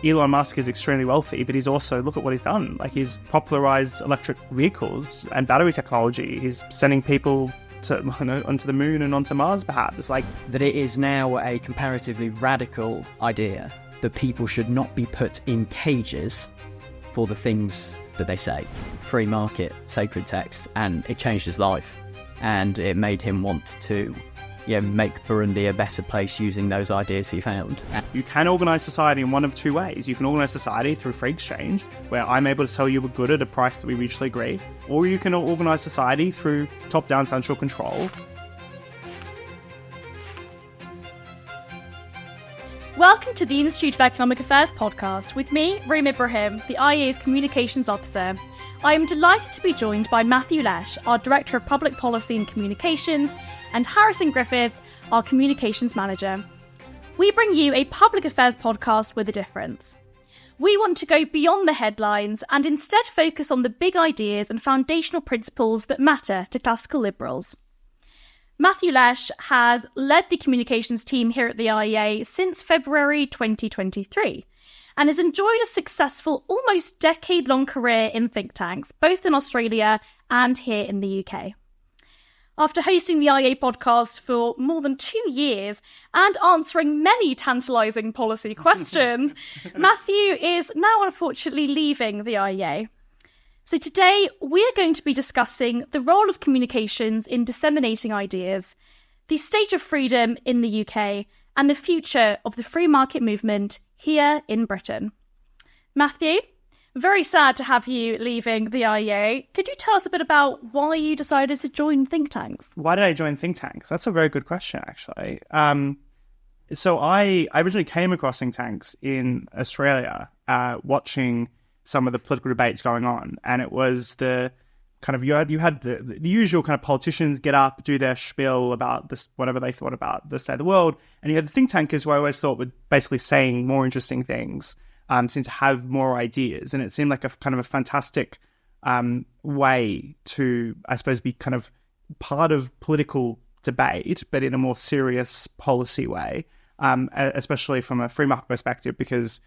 Elon Musk is extremely wealthy, but he's also, look at what he's done. Like, he's popularized electric vehicles and battery technology. He's sending people onto the moon and onto Mars, perhaps. Like, that it is now a comparatively radical idea that people should not be put in cages for the things that they say. Free market, sacred text, and it changed his life. And it made him want to make Burundi a better place using those ideas he found. You can organise society in one of two ways. You can organise society through free exchange, where I'm able to sell you a good at a price that we mutually agree, or you can organise society through top-down central control. Welcome to the Institute of Economic Affairs podcast with me, Reem Ibrahim, the IEA's Communications Officer. I am delighted to be joined by Matthew Lesh, our Director of Public Policy and Communications, and Harrison Griffiths, our Communications Manager. We bring you a public affairs podcast with a difference. We want to go beyond the headlines and instead focus on the big ideas and foundational principles that matter to classical liberals. Matthew Lesh has led the communications team here at the IEA since February 2023 and has enjoyed a successful, almost decade-long career in think tanks, both in Australia and here in the UK. After hosting the IEA podcast for more than 2 years and answering many tantalising policy questions, Matthew is now unfortunately leaving the IEA. So today, we're going to be discussing the role of communications in disseminating ideas, the state of freedom in the UK, and the future of the free market movement here in Britain. Matthew, very sad to have you leaving the IEA. Could you tell us a bit about why you decided to join think tanks? Why did I join think tanks? That's a very good question, actually. So I originally came across think tanks in Australia, watching some of the political debates going on, and it was the kind of you had the usual kind of politicians get up, do their spiel about this, whatever they thought about the state of the world, and you had the think tankers who I always thought were basically saying more interesting things, seemed to have more ideas, and it seemed like a kind of a fantastic way to, I suppose, be kind of part of political debate, but in a more serious policy way, especially from a free market perspective, because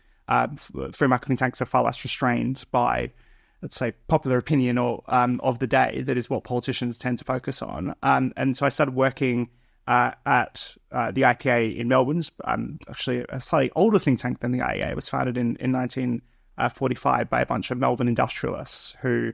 free market think tanks are far less restrained by, let's say, popular opinion or of the day. That is what politicians tend to focus on. And so I started working at the IPA in Melbourne, actually a slightly older think tank than the IEA. It was founded in 1945 by a bunch of Melbourne industrialists who,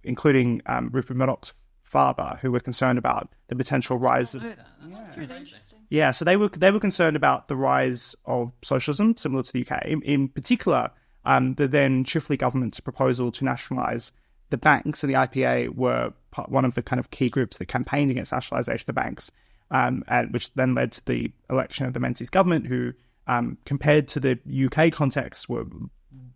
including Rupert Murdoch's father, who were concerned about the potential rise of... That's really interesting. Yeah, so they were concerned about the rise of socialism, similar to the UK. In particular, the then Chifley government's proposal to nationalise the banks, and the IPA were one of the kind of key groups that campaigned against nationalisation of the banks, and which then led to the election of the Menzies government, who, compared to the UK context, were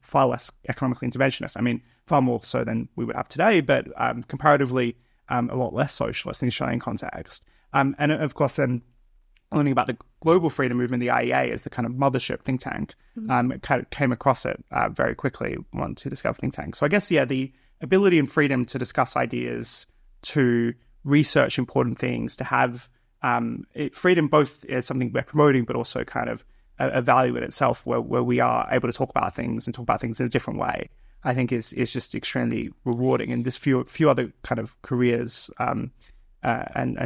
far less economically interventionist. I mean, far more so than we would have today, but comparatively a lot less socialist in the Australian context. And of course, then learning about the global freedom movement, the IEA, as the kind of mothership think tank, kind of came across it very quickly once you discover think tanks. So I guess, the ability and freedom to discuss ideas, to research important things, to have freedom both is something we're promoting, but also kind of a value in itself where we are able to talk about things in a different way, I think is just extremely rewarding. And there's few other kind of careers and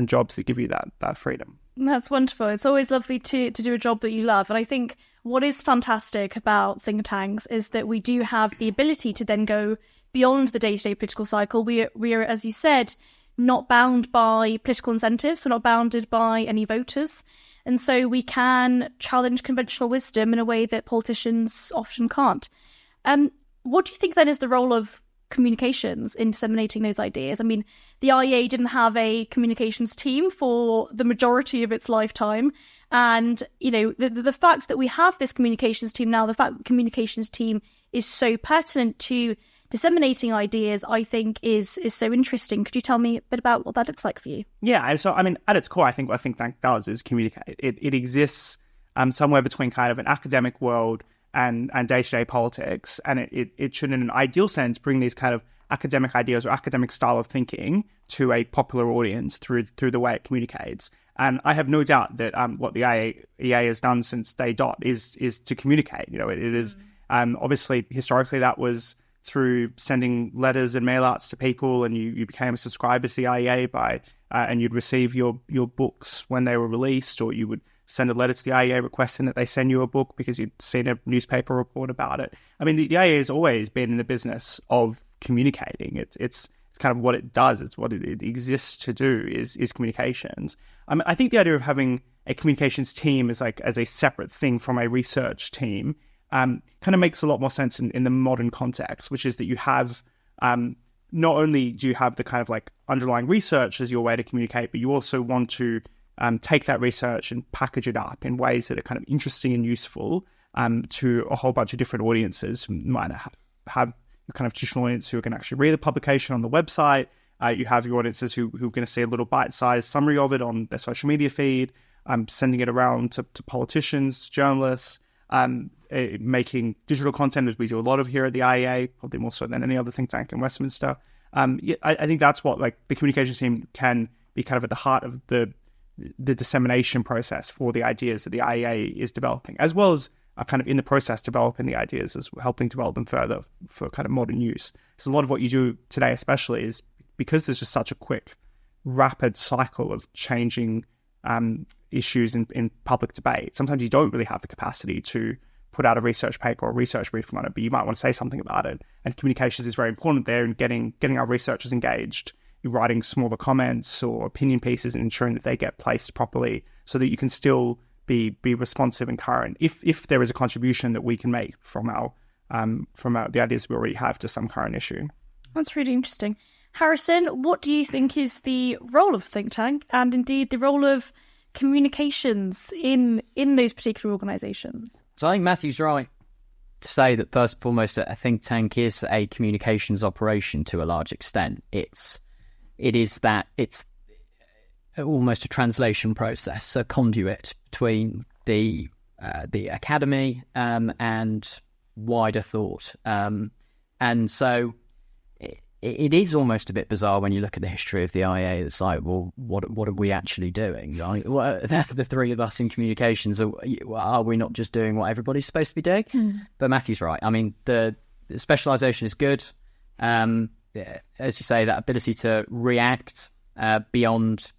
jobs that give you that freedom. That's wonderful. It's always lovely to do a job that you love. And I think what is fantastic about think tanks is that we do have the ability to then go beyond the day-to-day political cycle. We are, as you said, not bound by political incentives. We're not bounded by any voters. And so we can challenge conventional wisdom in a way that politicians often can't. What do you think then is the role of communications in disseminating those ideas? I mean, the IEA didn't have a communications team for the majority of its lifetime. And, the fact that we have this communications team now, the fact that the communications team is so pertinent to disseminating ideas, I think is so interesting. Could you tell me a bit about what that looks like for you? Yeah, so I mean, at its core, I think what a think tank does is communicate. It exists somewhere between kind of an academic world and day-to-day politics, and it should, in an ideal sense, bring these kind of academic ideas or academic style of thinking to a popular audience through the way it communicates. And I have no doubt that what the IEA has done since day dot is to communicate. It is obviously historically that was through sending letters and mail outs to people, and you became a subscriber to the IEA and you'd receive your books when they were released, or you would send a letter to the IEA requesting that they send you a book because you'd seen a newspaper report about it. I mean, the IEA has always been in the business of communicating. It's kind of what it does. It's what it exists to do is communications. I think the idea of having a communications team as a separate thing from a research team kind of makes a lot more sense in the modern context, which is that you have not only do you have the kind of like underlying research as your way to communicate, but you also want to take that research and package it up in ways that are kind of interesting and useful to a whole bunch of different audiences who might have your kind of traditional audience who can actually read the publication on the website. You have your audiences who are going to see a little bite-sized summary of it on their social media feed, sending it around to politicians, journalists, making digital content, as we do a lot of here at the IEA, probably more so than any other think tank in Westminster. I think that's what the communications team can be kind of at the heart of the dissemination process for the ideas that the IEA is developing, as well as kind of in the process developing the ideas as helping develop them further for kind of modern use. So a lot of what you do today especially is because there's just such a quick, rapid cycle of changing issues in public debate. Sometimes you don't really have the capacity to put out a research paper or a research briefing on it, but you might want to say something about it. And communications is very important there in getting our researchers engaged, writing smaller comments or opinion pieces and ensuring that they get placed properly so that you can still be responsive and current if there is a contribution that we can make from the ideas we already have to some current issue. That's really interesting. Harrison, what do you think is the role of a think tank and indeed the role of communications in those particular organisations? So I think Matthew's right to say that first and foremost a think tank is a communications operation to a large extent. It's almost a translation process, a conduit between the academy and wider thought. And so it is almost a bit bizarre when you look at the history of the IEA. It's like, well, what are we actually doing? Right? The three of us in communications, are we not just doing what everybody's supposed to be doing? But Matthew's right. I mean, the specialisation is good. As you say, that ability to react beyond,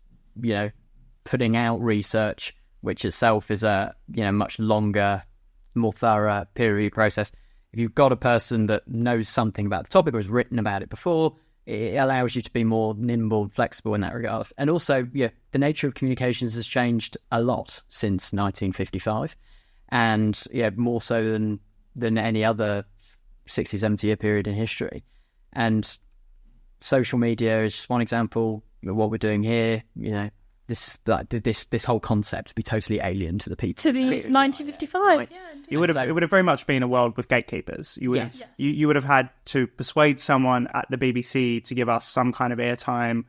putting out research, which itself is a much longer, more thorough peer review process. If you've got a person that knows something about the topic or has written about it before, it allows you to be more nimble and flexible in that regard. And also, the nature of communications has changed a lot since 1955, and more so than any other 60, 70-year period in history. And social media is just one example. What we're doing here, this whole concept would be totally alien to the people. To the 1955. Yeah, it would have very much been a world with gatekeepers. You would have had to persuade someone at the BBC to give us some kind of airtime.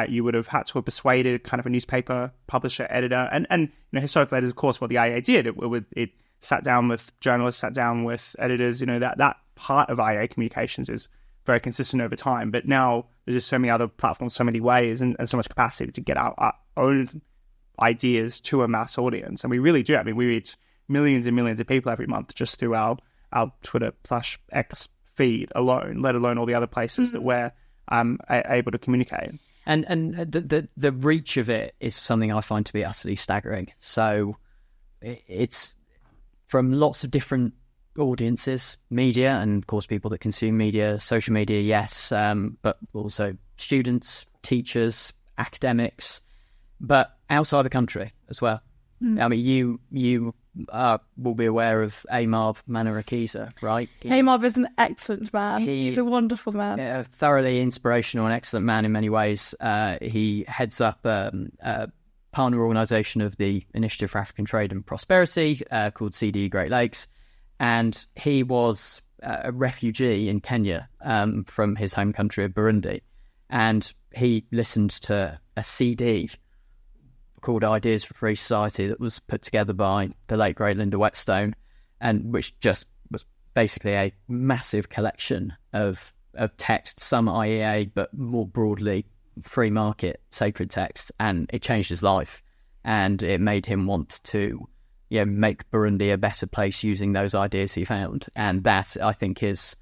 You would have had to have persuaded kind of a newspaper publisher, editor, and historically that is of course what the IEA did. It sat down with journalists, sat down with editors. That part of IEA communications is very consistent over time. But now there's just so many other platforms, so many ways, and so much capacity to get our own ideas to a mass audience. And we really do. I mean, we reach millions and millions of people every month just through our Twitter/X feed alone, let alone all the other places that we're able to communicate. And the reach of it is something I find to be utterly staggering. So it's from lots of different audiences, media, and of course people that consume media, social media, yes, but also students, teachers, academics, but outside the country as well. I mean, you will be aware of Amarv Manarakiza, right? Amarv is an excellent man. He's a wonderful man. A thoroughly inspirational and excellent man in many ways. He heads up a partner organisation of the Initiative for African Trade and Prosperity called CDE Great Lakes. And he was a refugee in Kenya from his home country of Burundi. And he listened to a CD called Ideas for Free Society that was put together by the late great Linda Whetstone, and which just was basically a massive collection of text, some IEA, but more broadly free market sacred text. And it changed his life. and it made him want to make Burundi a better place using those ideas he found. And that, I think, is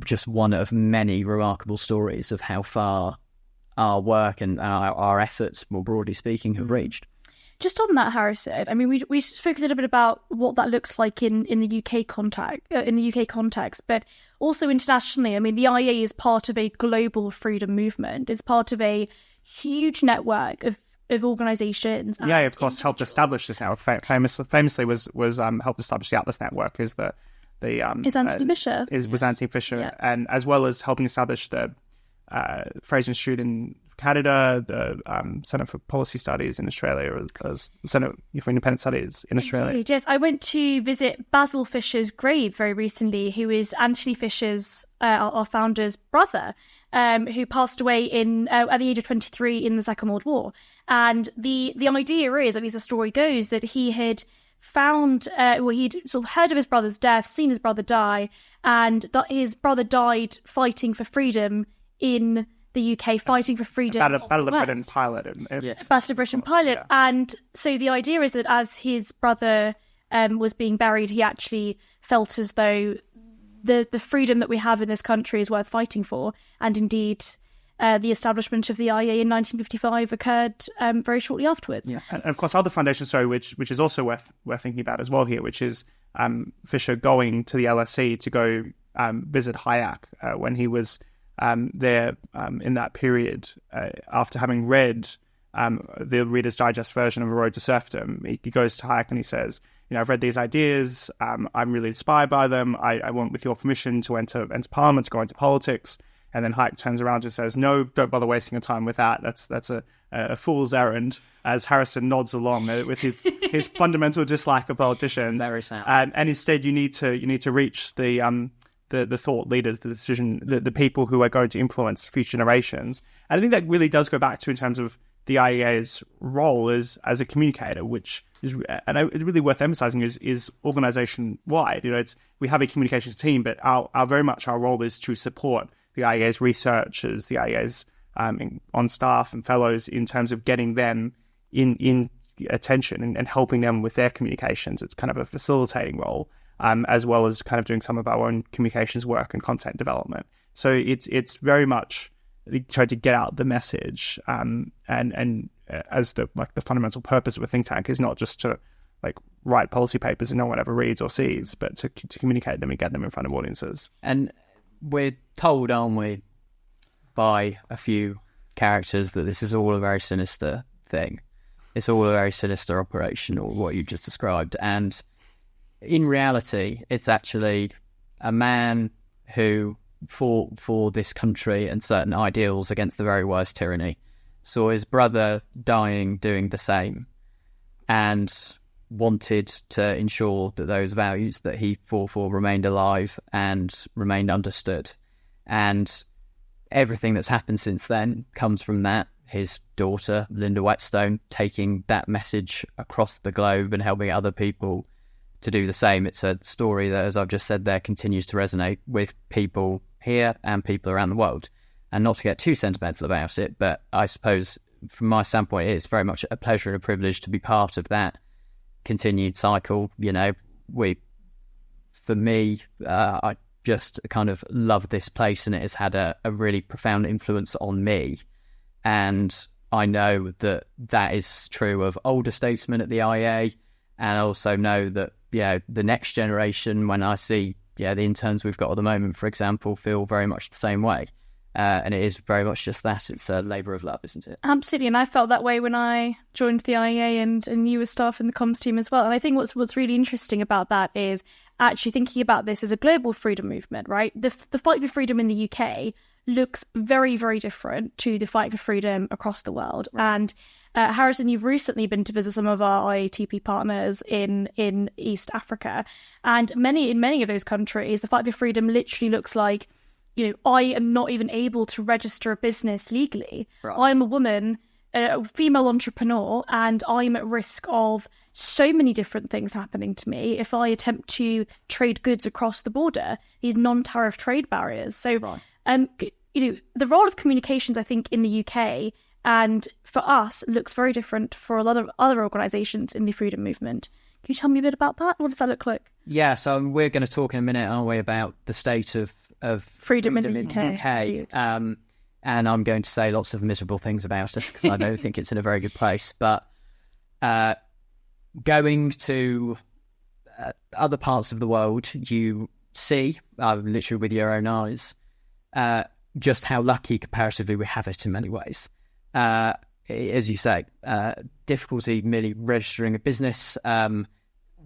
just one of many remarkable stories of how far our work and our efforts, more broadly speaking, have reached. Just on that, Harrison, I mean, we spoke a little bit about what that looks like in the UK context, but also internationally. I mean, the IEA is part of a global freedom movement. It's part of a huge network of organisations. Yeah, of course, helped establish this network. Famously was helped establish the Atlas Network. Is Anthony Fisher? Was Anthony Fisher, yeah. And as well as helping establish the Fraser Institute in Canada, the Centre for Policy Studies in Australia, as Centre for Independent Studies in Australia. Indeed, yes, I went to visit Basil Fisher's grave very recently, who is Anthony Fisher's, our founder's brother, who passed away at the age of 23 in the Second World War. And the idea is, at least the story goes, that he had found, he'd sort of heard of his brother's death, seen his brother die, and that his brother died fighting for freedom in the UK, fighting for freedom. Battle of Britain pilot. Battle of Britain pilot. Yeah. And so the idea is that as his brother was being buried, he actually felt as though the freedom that we have in this country is worth fighting for. And indeed, the establishment of the IEA in 1955 occurred very shortly afterwards. Yeah, and of course, other foundation story, which is also worth thinking about as well here, which is Fisher going to the LSE to go visit Hayek when he was there in that period, after having read the Reader's Digest version of A Road to Serfdom. He goes to Hayek and he says, I've read these ideas, I'm really inspired by them, I want, with your permission, to enter Parliament, to go into politics. And then Hayek turns around and says, no, don't bother wasting your time with that. That's a fool's errand, as Harrison nods along with his fundamental dislike of politicians. Very sad. And instead you need to reach the thought leaders, the people who are going to influence future generations. And I think that really does go back to, in terms of the IEA's role as a communicator, which is, and it's really worth emphasizing, is organization wide. We have a communications team, but our role is to support the IEA's researchers, the IEA's on staff and fellows, in terms of getting them in attention and helping them with their communications. It's kind of a facilitating role. As well as kind of doing some of our own communications work and content development. So it's very much tried to get out the message, and as the fundamental purpose of a think tank is not just to write policy papers that no one ever reads or sees, but to communicate them and get them in front of audiences. And we're told, aren't we, by a few characters, that this is all a very sinister thing. It's all a very sinister operation, or what you just described. And in reality, it's actually a man who fought for this country and certain ideals against the very worst tyranny, saw his brother dying doing the same, and wanted to ensure that those values that he fought for remained alive and remained understood. And everything that's happened since then comes from that. His daughter, Linda Whetstone, taking that message across the globe and helping other people to do the same. It's a story that, as I've just said there, continues to resonate with people here and people around the world. And not to get too sentimental about it, but I suppose from my standpoint, it's very much a pleasure and a privilege to be part of that continued cycle. For me, I just kind of love this place, and it has had a really profound influence on me. And I know that is true of older statesmen at the IEA, and I also know that the next generation, when I see the interns we've got at the moment, for example, feel very much the same way. And it is very much just that. It's a labour of love, isn't it? Absolutely. And I felt that way when I joined the IEA, and you were staff in the comms team as well. And I think what's really interesting about that is actually thinking about this as a global freedom movement, right? The fight for freedom in the UK looks very, very different to the fight for freedom across the world. Right. And Harrison, you've recently been to visit some of our IATP partners in East Africa, and in many of those countries, the fight for freedom literally looks like, I am not even able to register a business legally. Right. I'm a woman, a female entrepreneur, and I'm at risk of so many different things happening to me if I attempt to trade goods across the border, these non-tariff trade barriers. So, right. The role of communications, I think, in the UK And for us, it looks very different for a lot of other organisations in the freedom movement. Can you tell me a bit about that? What does that look like? Yeah, so we're going to talk in a minute, aren't we, about the state of freedom in the UK. And I'm going to say lots of miserable things about it because I don't think it's in a very good place. But going to other parts of the world, you see, literally with your own eyes, just how lucky comparatively we have it in many ways. As you say, difficulty merely registering a business,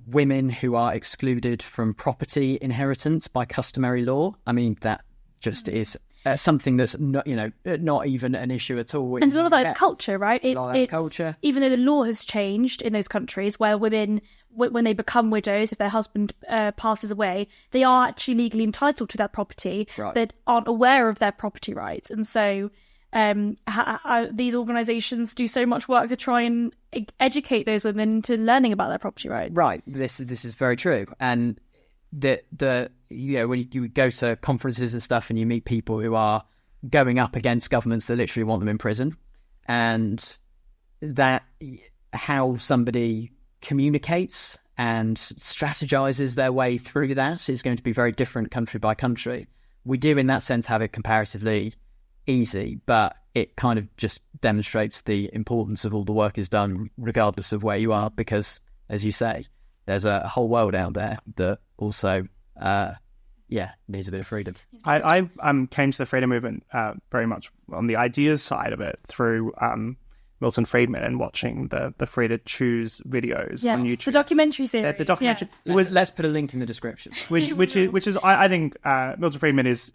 women who are excluded from property inheritance by customary law. I mean, that just is something that's not, not even an issue at all. And a lot of that is culture, right? It's culture. Even though the law has changed in those countries where women, when they become widows, if their husband passes away, they are actually legally entitled to that property. Right. They aren't aware of their property rights. And so these organisations do so much work to try and educate those women into learning about their property rights. Right. This is very true. And when you go to conferences and stuff and you meet people who are going up against governments that literally want them in prison, and that how somebody communicates and strategizes their way through that is going to be very different country by country. We do in that sense have it comparatively easy, but it kind of just demonstrates the importance of all the work is done regardless of where you are, because as you say, there's a whole world out there that also needs a bit of freedom. I came to the freedom movement very much on the ideas side of it through Milton Friedman and watching the Free to Choose videos on YouTube. The documentary series. The documentary. Yes. Let's put a link in the description. Which is I think Milton Friedman is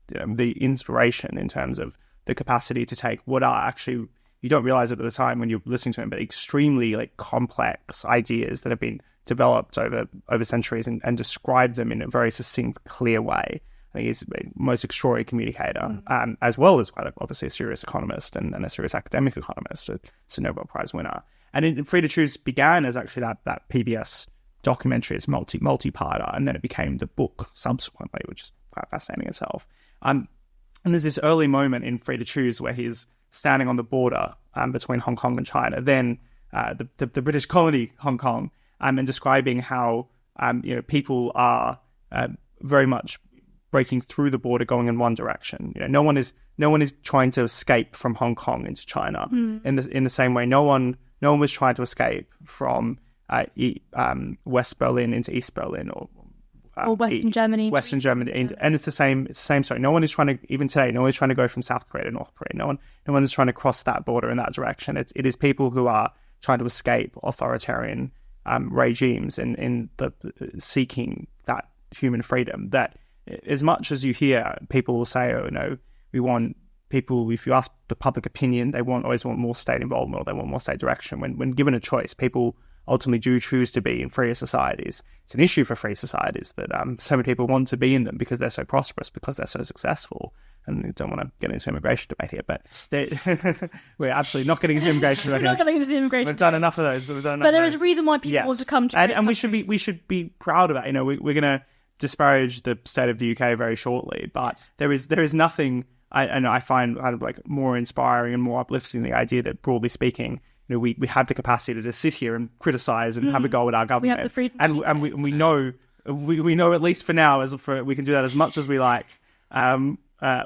the inspiration in terms of the capacity to take what are actually, you don't realize it at the time when you're listening to him, but extremely complex ideas that have been developed over centuries and describe them in a very succinct, clear way. I think he's the most extraordinary communicator, as well as quite obviously a serious economist and a serious academic economist, a Nobel Prize winner. And Free to Choose began as actually that PBS documentary. It's multi-parter, and then it became the book subsequently, which is quite fascinating itself. And there's this early moment in Free to Choose where he's standing on the border between Hong Kong and China, then the British colony Hong Kong, and describing how people are very much breaking through the border, going in one direction. No one is trying to escape from Hong Kong into China in the same way. No one was trying to escape from West Berlin into East Berlin or Western Germany. Western Germany, and it's the same story. No one is trying to, even today, no one is trying to go from South Korea to North Korea. No one is trying to cross that border in that direction. It is people who are trying to escape authoritarian regimes and seeking that human freedom. That as much as you hear people will say, we want people, if you ask the public opinion, they always want more state involvement, or they want more state direction. When given a choice, people ultimately do choose to be in freer societies. It's an issue for free societies that so many people want to be in them because they're so prosperous, because they're so successful. And we don't want to get into immigration debate here, but we're absolutely not getting into immigration debate. Not getting into the immigration. We've done enough of those. But there is a reason why people want to come to and we should be proud of that. We're going to disparage the state of the UK very shortly, but there is nothing I find kind of more inspiring and more uplifting, the idea that, broadly speaking, we have the capacity to just sit here and criticize and have a go at our government. We have the freedom, and we know at least for now we can do that as much as we like,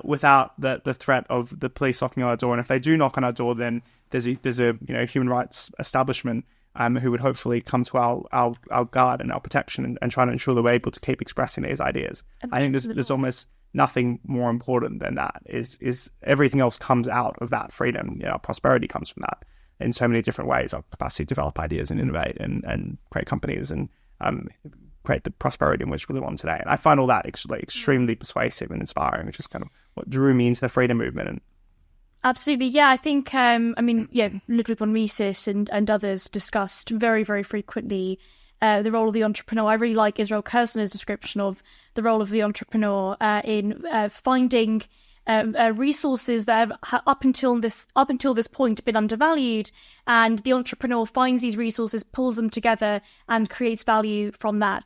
without the threat of the police knocking on our door. And if they do knock on our door, then there's a human rights establishment who would hopefully come to our guard and our protection and try to ensure that we're able to keep expressing these ideas. I think there's almost nothing more important than that. Is everything else comes out of that freedom. Our prosperity comes from that in so many different ways. Our capacity to develop ideas and innovate and create companies and create the prosperity in which we live on today. And I find all that extremely persuasive and inspiring, which is kind of what drew me into the freedom movement. Absolutely, yeah. I think, Ludwig von Mises and others discussed very, very frequently the role of the entrepreneur. I really like Israel Kirzner's description of the role of the entrepreneur in finding resources that have up until this point been undervalued, and the entrepreneur finds these resources, pulls them together, and creates value from that.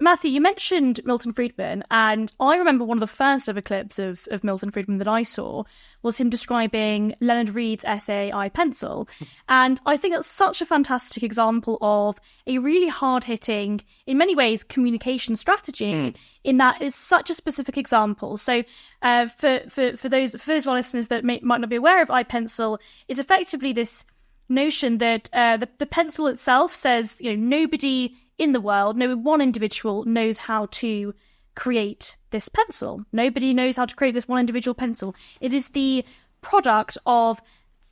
Matthew, you mentioned Milton Friedman, and I remember one of the first ever clips of Milton Friedman that I saw was him describing Leonard Read's essay, I, Pencil. And I think that's such a fantastic example of a really hard-hitting, in many ways, communication strategy, in that it's such a specific example. So for those of our listeners that might not be aware of I, Pencil, it's effectively this notion that the pencil itself says, nobody in the world, no one individual knows how to create this pencil. Nobody knows how to create this one individual pencil. It is the product of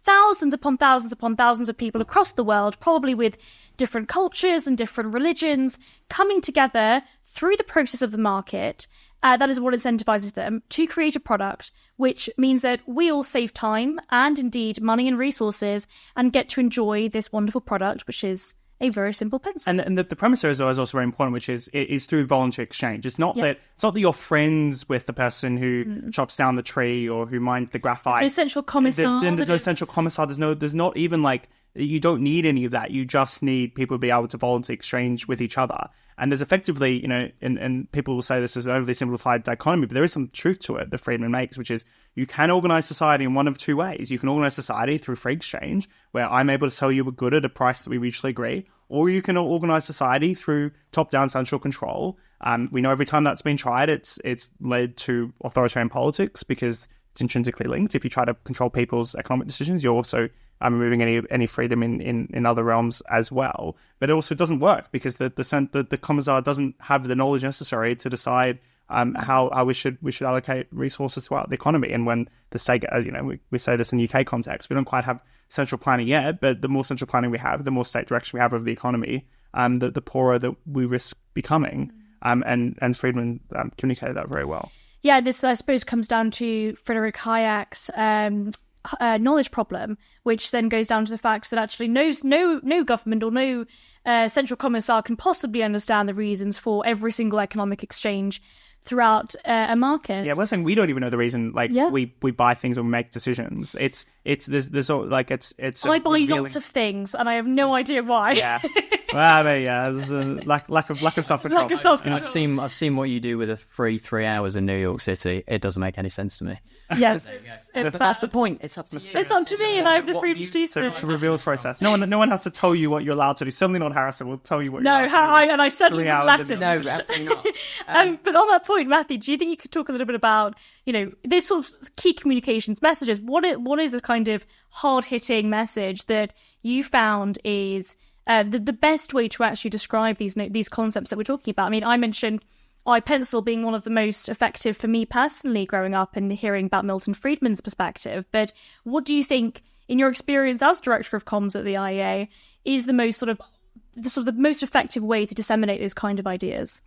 thousands upon thousands upon thousands of people across the world, probably with different cultures and different religions, coming together through the process of the market. That is what incentivizes them to create a product, which means that we all save time and indeed money and resources and get to enjoy this wonderful product, which is a very simple pencil. And the premise there is also very important, which is through voluntary exchange. It's not that you're friends with the person who chops down the tree or who mined the graphite. There's no central commissar. There's no central commissar. There's not even you don't need any of that. You just need people to be able to voluntarily exchange with each other. And there's effectively, and people will say this is an overly simplified dichotomy, but there is some truth to it that Friedman makes, which is you can organize society in one of two ways. You can organize society through free exchange, where I'm able to sell you a good at a price that we mutually agree, or you can organize society through top-down central control. We know every time that's been tried, it's led to authoritarian politics because it's intrinsically linked. If you try to control people's economic decisions, you're also removing any freedom in other realms as well. But it also doesn't work because the commissar doesn't have the knowledge necessary to decide how we should allocate resources throughout the economy. And when the state, we say this in the UK context, we don't quite have central planning yet, but the more central planning we have, the more state direction we have of the economy, the poorer that we risk becoming. And Friedman communicated that very well. Yeah, this I suppose comes down to Friedrich Hayek's knowledge problem, which then goes down to the fact that actually no government or no central commissar can possibly understand the reasons for every single economic exchange throughout a market. Yeah, we're saying we don't even know the reason. We buy things or make decisions. It's I buy lots of things and I have no idea why. Yeah. Well, there's a lack of self-control. I've seen what you do with a free 3 hours in New York City. It doesn't make any sense to me. Yes, that's the point. It's up to me. It's up to me, and I have the freedom to do so. To reveal the process. No one has to tell you what you're allowed to do. Certainly not Harrison will tell you what. No, I certainly wouldn't let him. No, absolutely not. But on that point, Matthew, do you think you could talk a little bit about this sort of key communications messages? What is the kind of hard-hitting message that you found is the best way to actually describe these concepts that we're talking about? I mean, I mentioned iPencil being one of the most effective for me personally growing up and hearing about Milton Friedman's perspective. But what do you think, in your experience as Director of Comms at the IEA, is the most the most effective way to disseminate those kind of ideas?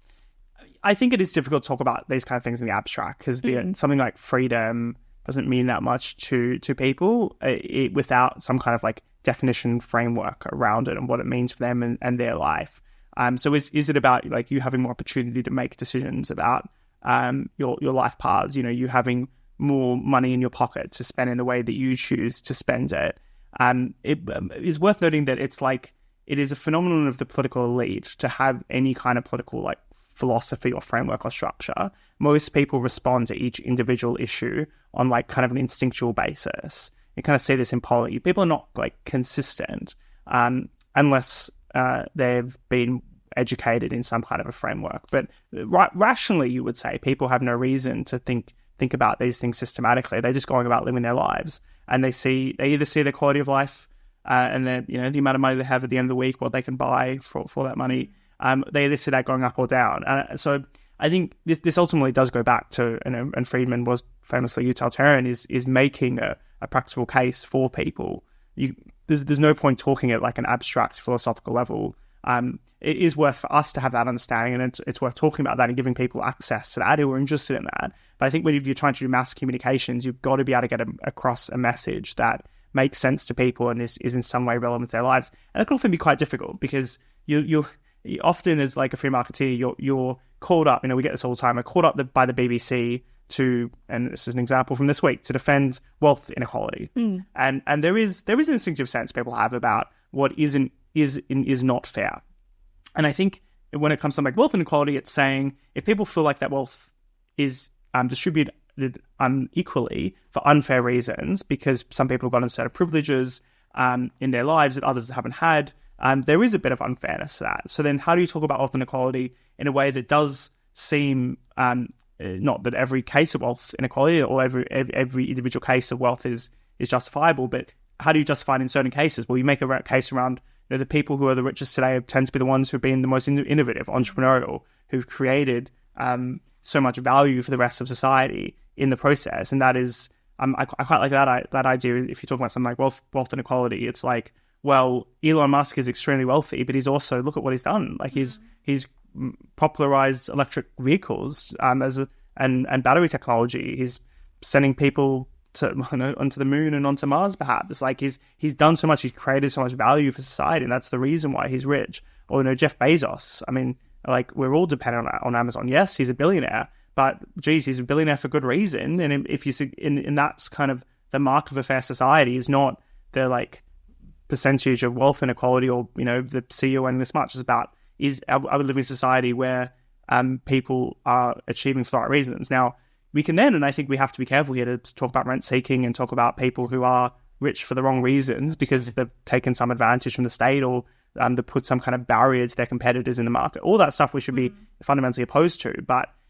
I think it is difficult to talk about these kind of things in the abstract because something like freedom doesn't mean that much to people without some kind of definition framework around it and what it means for them and their life. So is it about you having more opportunity to make decisions about your life paths? You having more money in your pocket to spend in the way that you choose to spend it. It is worth noting that it is a phenomenon of the political elite to have any kind of political philosophy or framework or structure. Most people respond to each individual issue on kind of an instinctual basis. You kind of see this in polity. People are not consistent unless they've been educated in some kind of a framework. But rationally, you would say people have no reason to think about these things systematically. They're just going about living their lives, and they either see their quality of life and then the amount of money they have at the end of the week, what they can buy for that money. They either see that going up or down. So I think this ultimately does go back to, and Friedman was famously utilitarian, is making a practical case for people. There's no point talking at an abstract philosophical level. It is worth for us to have that understanding, and it's worth talking about that and giving people access to that who are interested in that. But I think if you're trying to do mass communications, you've got to be able to get across a message that makes sense to people and is in some way relevant to their lives. And it can often be quite difficult because you often as a free marketeer, you're called up. We get this all the time. We're called up by the BBC to, and this is an example from this week, to defend wealth inequality. And there is an instinctive sense people have about what is not fair. And I think when it comes to like wealth inequality, it's saying if people feel like that wealth is distributed unequally for unfair reasons, because some people have gotten certain privileges in their lives that others haven't had, there is a bit of unfairness to that. So then how do you talk about wealth inequality in a way that does seem, not that every case of wealth inequality or every individual case of wealth is justifiable, but how do you justify it in certain cases? Well, you make a case around the people who are the richest today tend to be the ones who've been the most innovative, entrepreneurial, who've created so much value for the rest of society in the process. And that is, I quite like that idea. If you talk about something like wealth inequality, it's like, well, Elon Musk is extremely wealthy, but he's also, look at what he's done. Like he's popularized electric vehicles and battery technology. He's sending people onto the moon and onto Mars, perhaps. It's like he's done so much, he's created so much value for society, and that's the reason why he's rich. Or Jeff Bezos. I mean, like we're all dependent on Amazon. Yes, he's a billionaire, but geez, he's a billionaire for good reason. And if you see, in that's kind of the mark of a fair society is not the like percentage of wealth inequality or the CEO earning this much. It's about are we living in a society where people are achieving for the right reasons. Now, we can then, and I think we have to be careful here to talk about rent seeking and talk about people who are rich for the wrong reasons because they've taken some advantage from the state or they put some kind of barrier to their competitors in the market. All that stuff we should be fundamentally opposed to.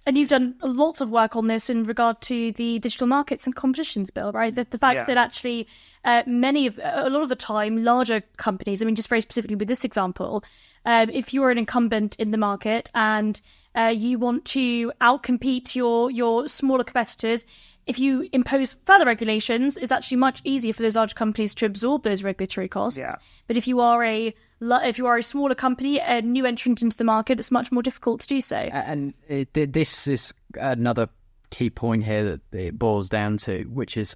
And you've done lots of work on this in regard to the Digital Markets and Competitions Bill, right? The fact that actually a lot of the time, larger companies, I mean, just very specifically with this example, if you're an incumbent in the market and you want to outcompete your smaller competitors, if you impose further regulations, it's actually much easier for those large companies to absorb those regulatory costs. Yeah. But if you are a smaller company, a new entrant into the market, it's much more difficult to do so. And this is another key point here that it boils down to, which is,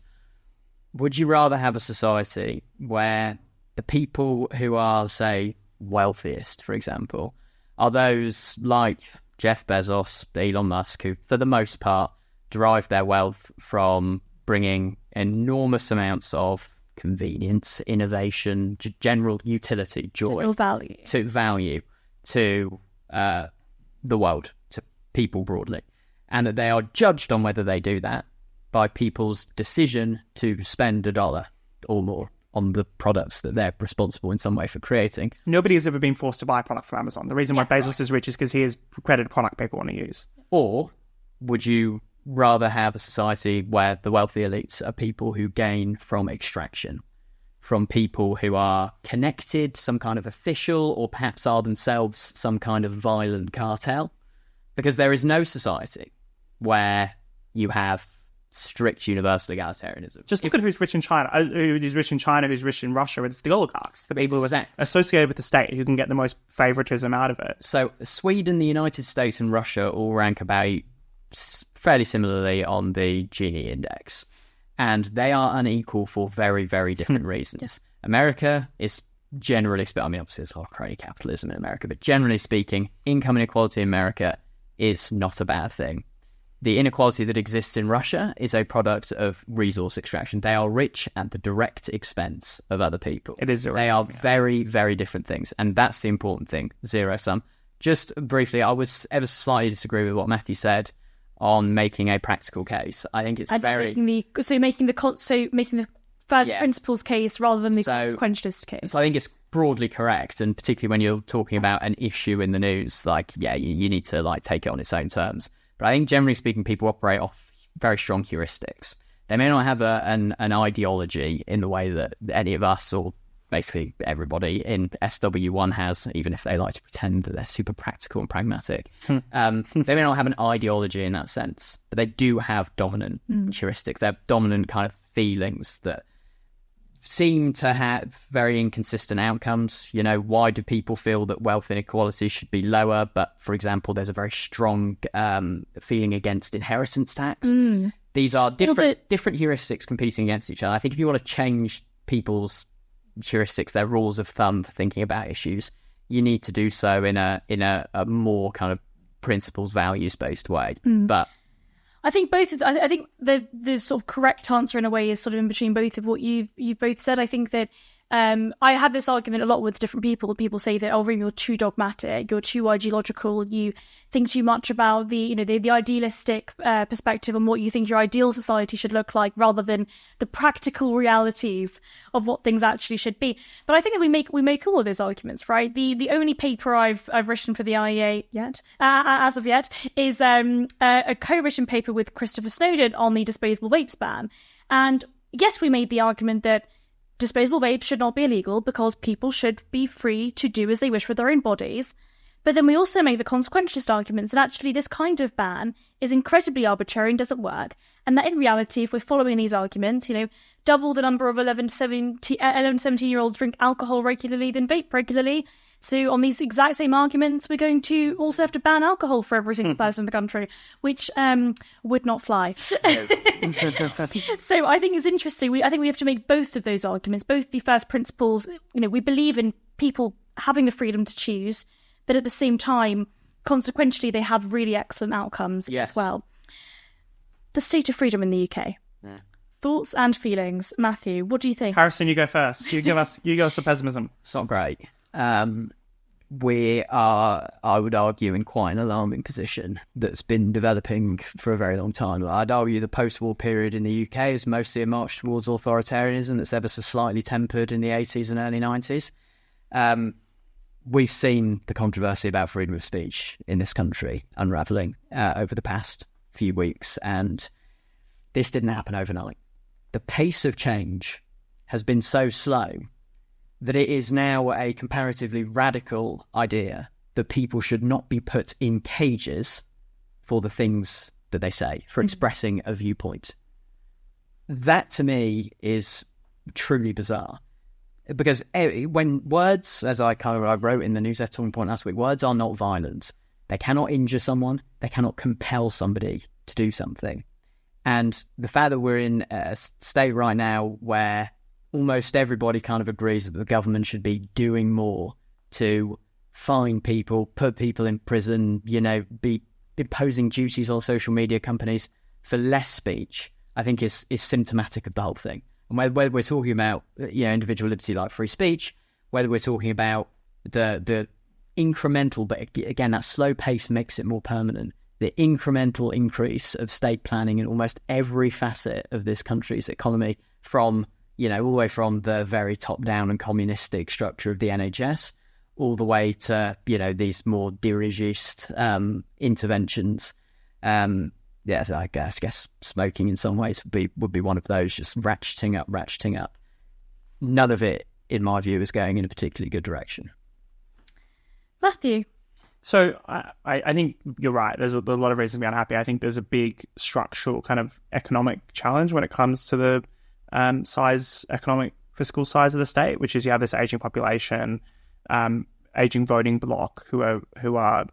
would you rather have a society where the people who are, say, wealthiest, for example, are those like Jeff Bezos, Elon Musk, who, for the most part, derive their wealth from bringing enormous amounts of convenience, innovation, general utility, joy, value to the world, to people broadly, and that they are judged on whether they do that by people's decision to spend $1 or more on the products that they're responsible in some way for creating. Nobody has ever been forced to buy a product from Amazon. The reason why Bezos is rich is because he has created a product people want to use. Or would you rather have a society where the wealthy elites are people who gain from extraction, from people who are connected, some kind of official, or perhaps are themselves some kind of violent cartel? Because there is no society where you have strict universal egalitarianism. Just look at who's rich in China, who's rich in China, who's rich in Russia. It's the oligarchs, the people who are associated with the state who can get the most favoritism out of it. So Sweden, the United States and Russia all rank about fairly similarly on the Gini index, and they are unequal for very, very different reasons. America is generally, I mean, obviously there's a lot of crony capitalism in America, but generally speaking, income inequality in America is not a bad thing. The inequality that exists in Russia is a product of resource extraction. They are rich at the direct expense of other people. It is zero-sum. They are very, very different things, and that's the important thing, zero-sum. Just briefly, I would ever slightly disagree with what Matthew said on making a practical case. I think it's making the first principles case rather than the consequentialist case. So I think it's broadly correct, and particularly when you're talking about an issue in the news, you need to take it on its own terms. But I think generally speaking, people operate off very strong heuristics. They may not have an ideology in the way that any of us or basically everybody in SW1 has, even if they like to pretend that they're super practical and pragmatic. They may not have an ideology in that sense, but they do have dominant heuristics. They're dominant kind of feelings that seem to have very inconsistent outcomes. Why do people feel that wealth inequality should be lower? But, for example, there's a very strong feeling against inheritance tax. These are different heuristics competing against each other. I think if you want to change people's heuristics, their rules of thumb for thinking about issues, you need to do so in a more kind of principles, values-based way. But I think I think the sort of correct answer in a way is sort of in between both of what you've both said. I think that I have this argument a lot with different people. People say that, oh, Reem, you're too dogmatic, you're too ideological, you think too much about the idealistic perspective on what you think your ideal society should look like, rather than the practical realities of what things actually should be. But I think that we make all of those arguments, right? The only paper I've written for the IEA yet, as of yet, is a co-written paper with Christopher Snowdon on the disposable vapes ban. And yes, we made the argument that disposable vapes should not be illegal because people should be free to do as they wish with their own bodies. But then we also make the consequentialist arguments that actually this kind of ban is incredibly arbitrary and doesn't work. And that in reality, if we're following these arguments, double the number of 11 to 17-year-olds drink alcohol regularly than vape regularly. So on these exact same arguments, we're going to also have to ban alcohol for every single person in the country, which would not fly. So I think it's interesting. I think we have to make both of those arguments, both the first principles. We believe in people having the freedom to choose, but at the same time, consequentially, they have really excellent outcomes as well. The state of freedom in the UK. Yeah. Thoughts and feelings. Matthew, what do you think? Harrison, you go first. You give us the pessimism. It's not great. We are, I would argue, in quite an alarming position that's been developing for a very long time. I'd argue the post-war period in the UK is mostly a march towards authoritarianism that's ever so slightly tempered in the 80s and early 90s. We've seen the controversy about freedom of speech in this country unravelling over the past few weeks, and this didn't happen overnight. The pace of change has been so slow that it is now a comparatively radical idea that people should not be put in cages for the things that they say, for expressing a viewpoint. That, to me, is truly bizarre. Because when words, as I wrote in the newsletter talking point last week, words are not violent. They cannot injure someone. They cannot compel somebody to do something. And the fact that we're in a state right now where almost everybody kind of agrees that the government should be doing more to fine people, put people in prison, be imposing duties on social media companies for less speech, I think is symptomatic of the whole thing. And whether we're talking about individual liberty like free speech, whether we're talking about the incremental, but again, that slow pace makes it more permanent, the incremental increase of state planning in almost every facet of this country's economy, from all the way from the very top-down and communistic structure of the NHS, all the way to, these more dirigist interventions. I guess smoking in some ways would be one of those, just ratcheting up. None of it, in my view, is going in a particularly good direction. Matthew? So I think you're right. There's a lot of reasons to be unhappy. I think there's a big structural kind of economic challenge when it comes to the economic fiscal size of the state, which is you have this aging population, aging voting bloc who are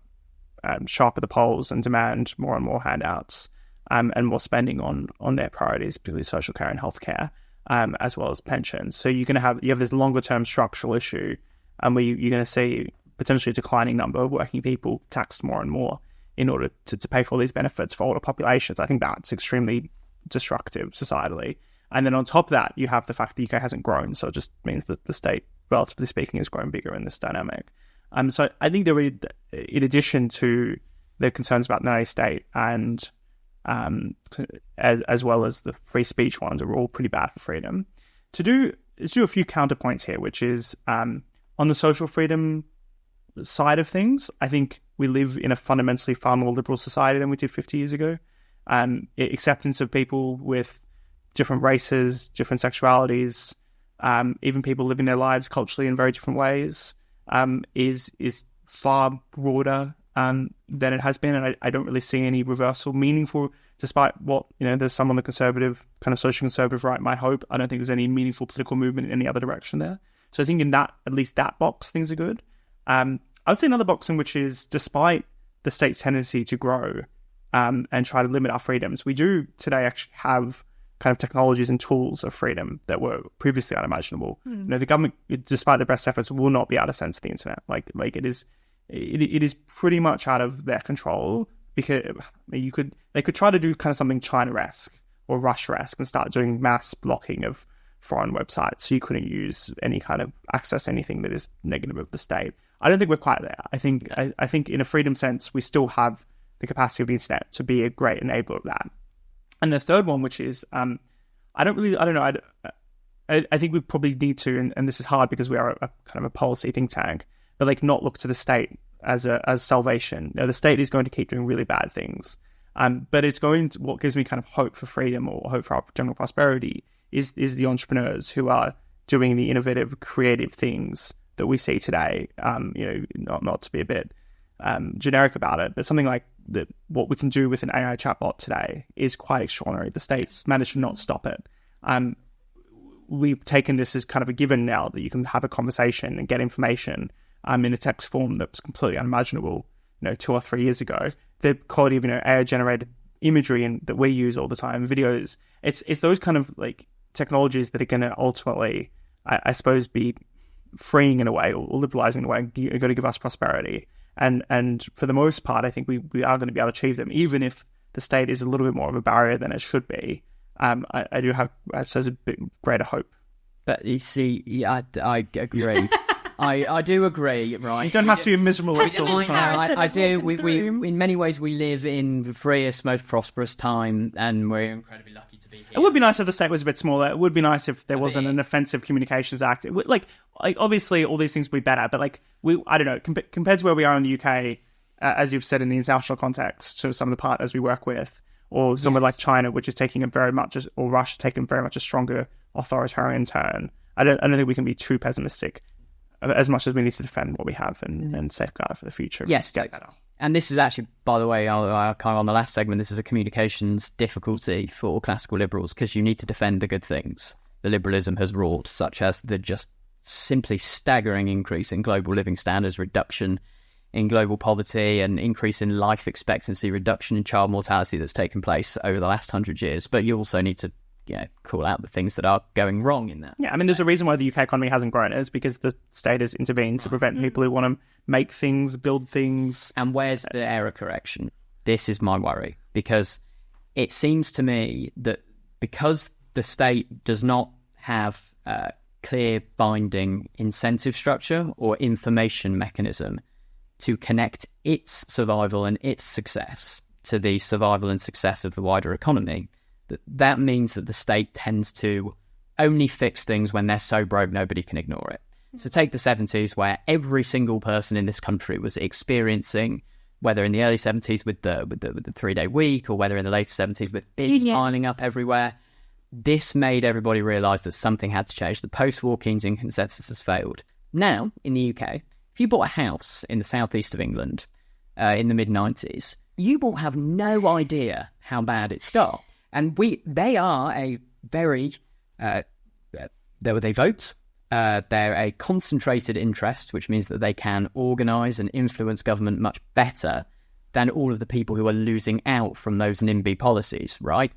sharp at the polls and demand more and more handouts and more spending on their priorities, particularly social care and healthcare, as well as pensions. So you have this longer term structural issue, where you're going to see potentially a declining number of working people taxed more and more in order to pay for all these benefits for older populations. I think that's extremely destructive societally. And then on top of that, you have the fact the UK hasn't grown, so it just means that the state, relatively speaking, has grown bigger in this dynamic. So I think there, in addition to the concerns about the state and as well as the free speech ones, are all pretty bad for freedom. Let's do a few counterpoints here, which is on the social freedom side of things, I think we live in a fundamentally far more liberal society than we did 50 years ago. Acceptance of people with different races, different sexualities, even people living their lives culturally in very different ways, is far broader than it has been. And I don't really see any reversal meaningful, despite what, there's some on the conservative, kind of social conservative right might hope. I don't think there's any meaningful political movement in any other direction there. So I think in that, at least that box, things are good. I would say another box in which is, despite the state's tendency to grow and try to limit our freedoms, we do today actually have kind of technologies and tools of freedom that were previously unimaginable. The government, despite their best efforts, will not be able to censor the internet. Like it is pretty much out of their control, because they could try to do kind of something China-esque or Russia-esque and start doing mass blocking of foreign websites, so you couldn't use any kind of access anything that is negative of the state. I don't think we're quite there. I think in a freedom sense, we still have the capacity of the internet to be a great enabler of that. And the third one, which is, I think we probably need to, and this is hard because we are a kind of a policy think tank, but like not look to the state as salvation. The state is going to keep doing really bad things. But it's what gives me kind of hope for freedom or hope for our general prosperity is the entrepreneurs who are doing the innovative, creative things that we see today. Not to be a bit generic about it, but something like that. What we can do with an AI chatbot today is quite extraordinary. The state's managed to not stop it. We've taken this as kind of a given now that you can have a conversation and get information in a text form that was completely unimaginable, 2 or 3 years ago. The quality of AI-generated imagery and that we use all the time, videos. It's those kind of like technologies that are going to ultimately, I suppose, be freeing in a way or liberalizing in a way, are going to give us prosperity. And for the most part, I think we are going to be able to achieve them, even if the state is a little bit more of a barrier than it should be. I do have, I suppose, a bit greater hope. But you see, I agree. I do agree, right? You don't have to be miserable all the time. I do. We in many ways we live in the freest, most prosperous time, and we're incredibly lucky to be here. It would be nice if the state was a bit smaller. It would be nice if there wasn't an Offensive Communications Act. It would, like obviously all these things would be better, but I don't know, compared to where we are in the UK, as you've said, in the international context, to some of the partners we work with, or somewhere like China, which is taking or Russia taking very much a stronger authoritarian turn. I don't think we can be too pessimistic, as much as we need to defend what we have and safeguard it for the future. Yes, get better. And this is actually, by the way, kind of on the last segment, this is a communications difficulty for classical liberals, because you need to defend the good things the liberalism has wrought, such as the just simply staggering increase in global living standards, reduction in global poverty, and increase in life expectancy, reduction in child mortality that's taken place over the last 100 years. But you also need to call out the things that are going wrong in that. Yeah, I mean, there's a reason why the UK economy hasn't grown. It's because the state has intervened to prevent people who want to make things, build things. And where's the error correction? This is my worry, because it seems to me that because the state does not have a clear binding incentive structure or information mechanism to connect its survival and its success to the survival and success of the wider economy, that means that the state tends to only fix things when they're so broke nobody can ignore it. So take the 70s, where every single person in this country was experiencing, whether in the early 70s with the 3-day week, or whether in the late 70s with bids piling up everywhere. This made everybody realise that something had to change. The post-war Keynesian consensus has failed. Now, in the UK, if you bought a house in the southeast of England in the mid-90s, you will have no idea how bad it's got. And they are a very, they vote, they're a concentrated interest, which means that they can organise and influence government much better than all of the people who are losing out from those NIMBY policies, right?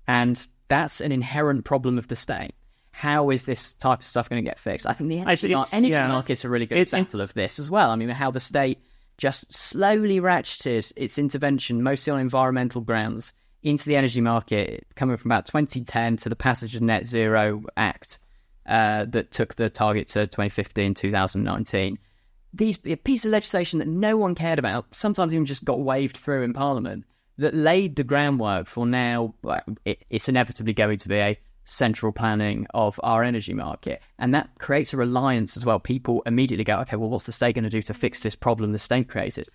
And that's an inherent problem of the state. How is this type of stuff going to get fixed? I think the energy market's a really good example of this as well. I mean, how the state just slowly ratcheted its intervention, mostly on environmental grounds, into the energy market, coming from about 2010 to the passage of Net Zero Act that took the target to 2015, 2019. These pieces of legislation that no one cared about, sometimes even just got waved through in Parliament, that laid the groundwork for now, it's inevitably going to be a central planning of our energy market. And that creates a reliance as well. People immediately go, okay, well, what's the state going to do to fix this problem the state created?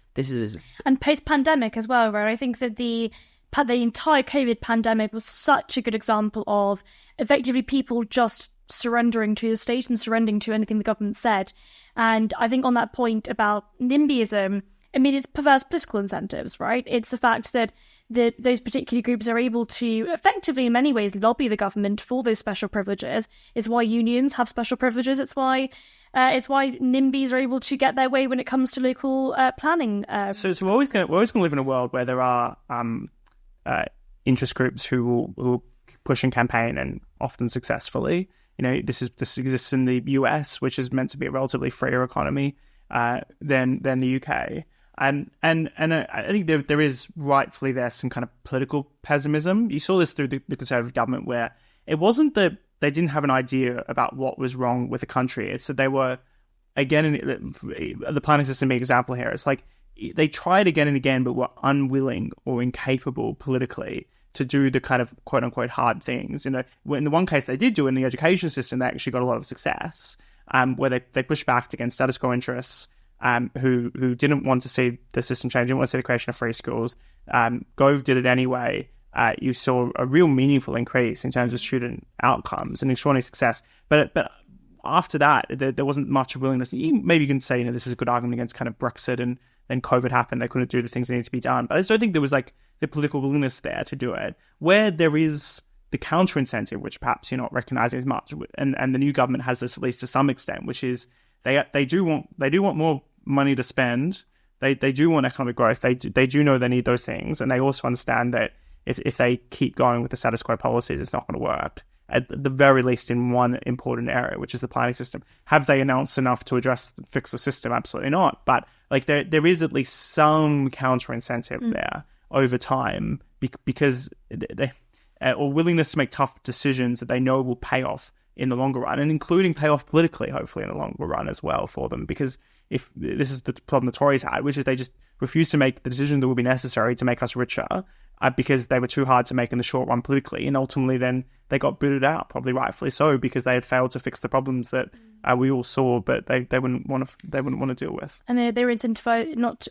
And post-pandemic as well, where I think that the entire COVID pandemic was such a good example of effectively people just surrendering to the state and surrendering to anything the government said. And I think on that point about NIMBYism, I mean, it's perverse political incentives, right? It's the fact that those particular groups are able to effectively, in many ways, lobby the government for those special privileges. It's why unions have special privileges. It's why NIMBYs are able to get their way when it comes to local planning. So we're always going to live in a world where there are interest groups who will push and campaign, and often successfully. This exists in the US, which is meant to be a relatively freer economy than the UK. And I think there is rightfully there some kind of political pessimism. You saw this through the Conservative government, where it wasn't that they didn't have an idea about what was wrong with the country. So they were, again, the planning system example here, it's like they tried again and again, but were unwilling or incapable politically to do the kind of quote unquote hard things. In the one case they did do in the education system, they actually got a lot of success, where they pushed back against status quo interests, who didn't want to see the system change, didn't want to see the creation of free schools. Gove did it anyway. You saw a real meaningful increase in terms of student outcomes and extraordinary success. But after that, there wasn't much willingness. Maybe you can say, this is a good argument against kind of Brexit, and then COVID happened. They couldn't do the things that needed to be done. But I just don't think there was like the political willingness there to do it. Where there is the counter incentive, which perhaps you're not recognizing as much, and the new government has this at least to some extent, which is they do want more money to spend. They do want economic growth. They do know they need those things, and they also understand that if they keep going with the status quo policies, it's not going to work. At the very least, in one important area, which is the planning system. Have they announced enough to fix the system? Absolutely not. But like there is at least some counter incentive there over time, because or willingness to make tough decisions that they know will pay off in the longer run, and including pay off politically, hopefully in the longer run as well for them. Because if this is the problem the Tories had, which is they just refused to make the decision that would be necessary to make us richer, because they were too hard to make in the short run politically, and ultimately then they got booted out, probably rightfully so, because they had failed to fix the problems that we all saw, but they wouldn't want to deal with, and they were incentivized not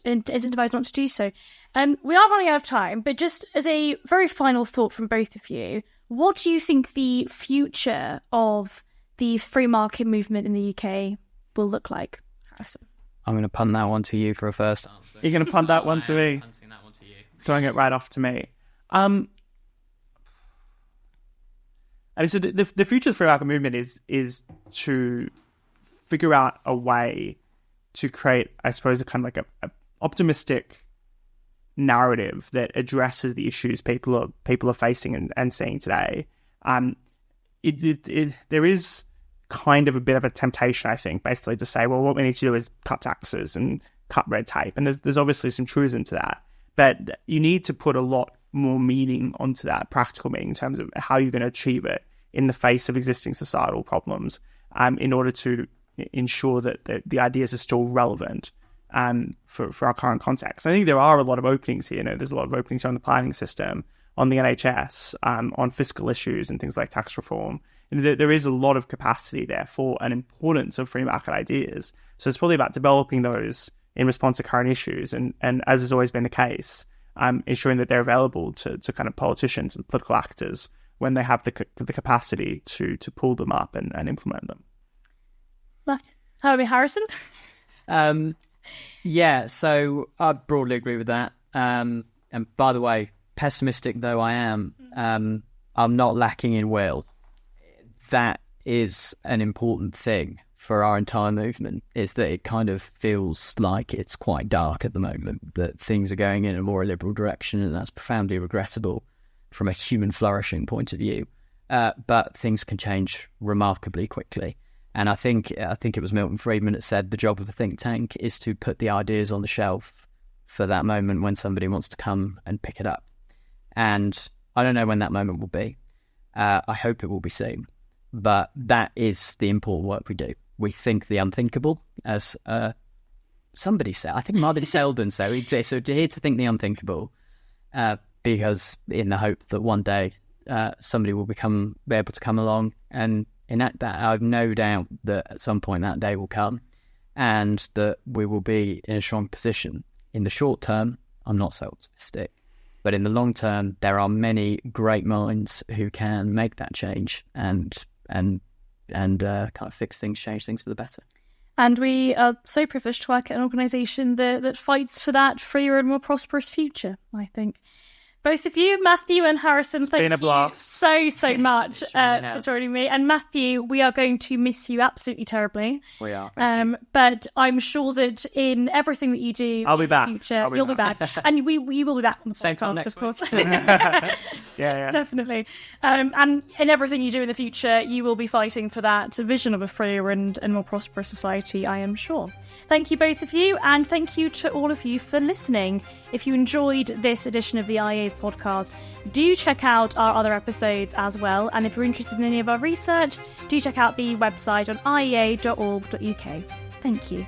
to do so. We are running out of time, but just as a very final thought from both of you, what do you think the future of the free market movement in the UK will look like, Harrison? I'm going to punt that one to you for a first answer. You're going to punt that one to me? Punting that one to you. Throwing it right off to me. So the future of the free market movement is to figure out a way to create, I suppose, a kind of like a optimistic narrative that addresses the issues people are facing and seeing today. There is kind of a bit of a temptation, I think, basically to say, well, what we need to do is cut taxes and cut red tape, and there's obviously some truism to that, but you need to put a lot more meaning onto that, practical meaning, in terms of how you're going to achieve it in the face of existing societal problems, in order to ensure that the ideas are still relevant for our current context. I think there are a lot of openings here. There's a lot of openings here on the planning system, on the NHS, on fiscal issues and things like tax reform. There is a lot of capacity there for an importance of free market ideas. So it's probably about developing those in response to current issues, and as has always been the case, ensuring that they're available to kind of politicians and political actors when they have the capacity to pull them up and implement them. How about Harrison? Yeah, so I broadly agree with that. And by the way, pessimistic though I am, I'm not lacking in will. That is an important thing for our entire movement, is that it kind of feels like it's quite dark at the moment, that things are going in a more liberal direction, and that's profoundly regrettable from a human flourishing point of view. But things can change remarkably quickly. And I think it was Milton Friedman that said the job of a think tank is to put the ideas on the shelf for that moment when somebody wants to come and pick it up. And I don't know when that moment will be. I hope it will be soon. But that is the important work we do. We think the unthinkable, as somebody said. I think Martin Selden said. So we're here to think the unthinkable, because in the hope that one day somebody will be able to come along and enact that. I have no doubt that at some point that day will come, and that we will be in a strong position. In the short term, I'm not so optimistic. But in the long term, there are many great minds who can make that change and kind of fix things, change things for the better. And we are so privileged to work at an organisation that fights for that freer and more prosperous future, I think. Both of you, Matthew and Harrison, thank you so much for joining me. And Matthew, we are going to miss you absolutely terribly. We are. But I'm sure that in everything that you do I'll be back. in the future, you'll be back. And we will be back on the same time podcast, next of course. Yeah. Definitely. And in everything you do in the future, you will be fighting for that vision of a freer and more prosperous society, I am sure. Thank you, both of you, and thank you to all of you for listening. If you enjoyed this edition of the IEA's today's podcast, do check out our other episodes as well. And if you're interested in any of our research, do check out the website on iea.org.uk. Thank you.